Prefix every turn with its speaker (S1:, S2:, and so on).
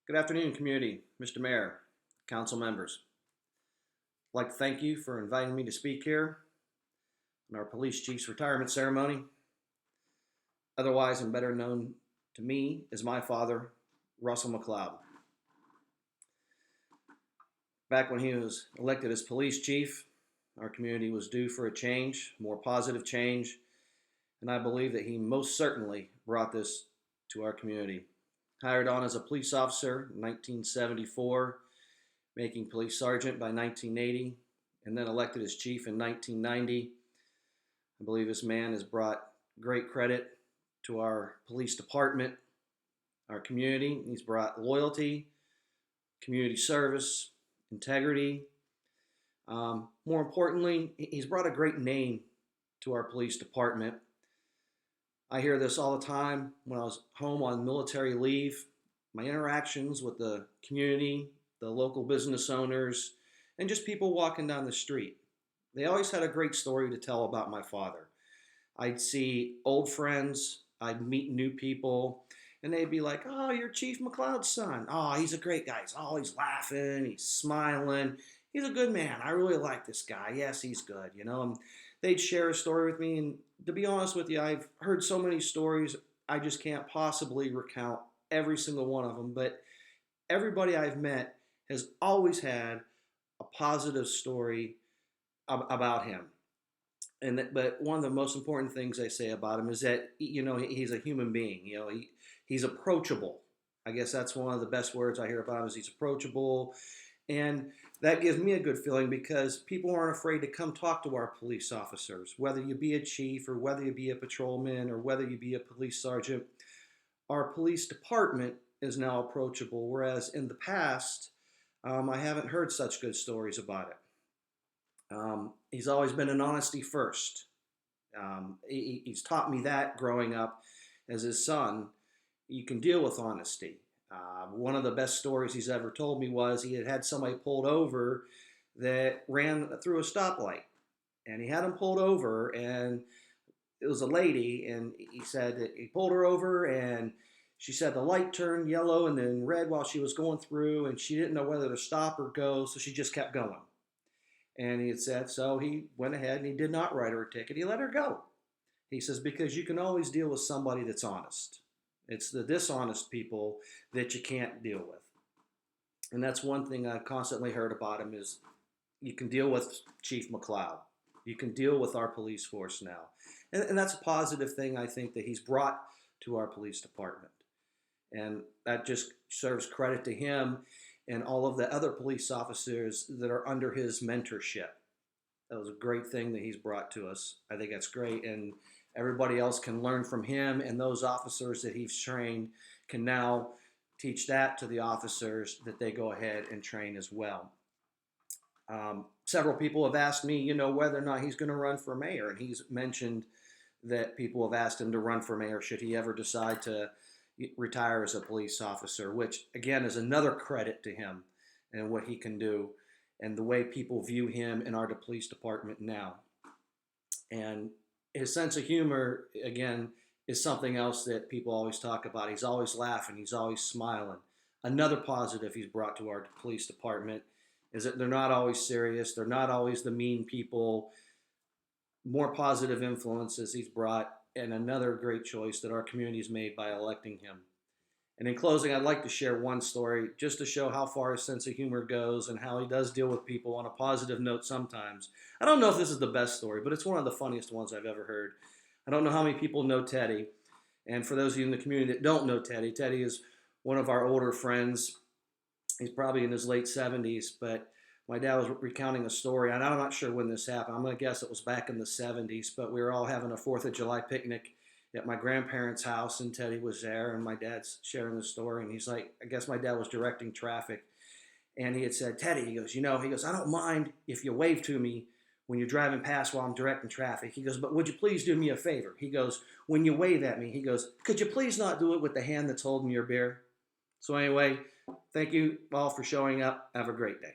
S1: Good afternoon, community, Mr. Mayor, council members. I'd like to thank you for inviting me to speak here on our police chief's retirement ceremony, otherwise and better known to me as my father, Russell McLeod. Back when he was elected as police chief, our community was due for a change, more positive change, and I believe that he most certainly brought this to our community. Hired on as a police officer in 1974, making police sergeant by 1980, and then elected as chief in 1990. I believe this man has brought great credit to our police department, our community. He's brought loyalty, community service, integrity. More importantly, he's brought a great name to our police department. I hear this all the time when I was home on military leave. My interactions with the community, the local business owners, and just people walking down the street. They always had a great story to tell about my father. I'd see old friends, I'd meet new people, and they'd be like, "Oh, you're Chief McLeod's son. Oh, he's a great guy. He's always laughing, he's smiling. He's a good man. I really like this guy. Yes, he's good." And they'd share a story with me, and to be honest with you, I've heard so many stories, I just can't possibly recount every single one of them, but everybody I've met has always had a positive story about him. But one of the most important things I say about him is that he's a human being. He's approachable. I guess that's one of the best words I hear about him is he's approachable, and that gives me a good feeling because people aren't afraid to come talk to our police officers, whether you be a chief or whether you be a patrolman or whether you be a police sergeant. Our police department is now approachable, whereas in the past, I haven't heard such good stories about it. He's always been an honesty first. He's taught me that growing up as his son. You can deal with honesty. One of the best stories he's ever told me was he had somebody pulled over that ran through a stoplight. And he had him pulled over, and it was a lady, and he said that he pulled her over, and she said the light turned yellow and then red while she was going through, and she didn't know whether to stop or go, so she just kept going. And he had said, so he went ahead and he did not write her a ticket. He let her go. He says, because you can always deal with somebody that's honest. It's the dishonest people that you can't deal with. And that's one thing I've constantly heard about him is you can deal with Chief McLeod. You can deal with our police force now. And that's a positive thing I think that he's brought to our police department. And that just serves credit to him and all of the other police officers that are under his mentorship. That was a great thing that he's brought to us. I think that's great. And everybody else can learn from him, and those officers that he's trained can now teach that to the officers that they go ahead and train as well. Several people have asked me, whether or not he's going to run for mayor, and he's mentioned that people have asked him to run for mayor should he ever decide to retire as a police officer, which again is another credit to him and what he can do and the way people view him in our police department now. And his sense of humor, again, is something else that people always talk about. He's always laughing. He's always smiling. Another positive he's brought to our police department is that they're not always serious. They're not always the mean people. More positive influences he's brought, and another great choice that our community's made by electing him. And in closing, I'd like to share one story just to show how far his sense of humor goes and how he does deal with people on a positive note sometimes. I don't know if this is the best story, but it's one of the funniest ones I've ever heard. I don't know how many people know Teddy. And for those of you in the community that don't know Teddy, Teddy is one of our older friends. He's probably in his late 70s, but my dad was recounting a story, and I'm not sure when this happened. I'm going to guess it was back in the 70s, but we were all having a 4th of July picnic at my grandparents' house, and Teddy was there, and my dad's sharing the story, and he's like, I guess my dad was directing traffic, and he had said, Teddy, he goes, I don't mind if you wave to me when you're driving past while I'm directing traffic. He goes, but would you please do me a favor? He goes, when you wave at me, he goes, could you please not do it with the hand that's holding your beer? So anyway, thank you all for showing up. Have a great day.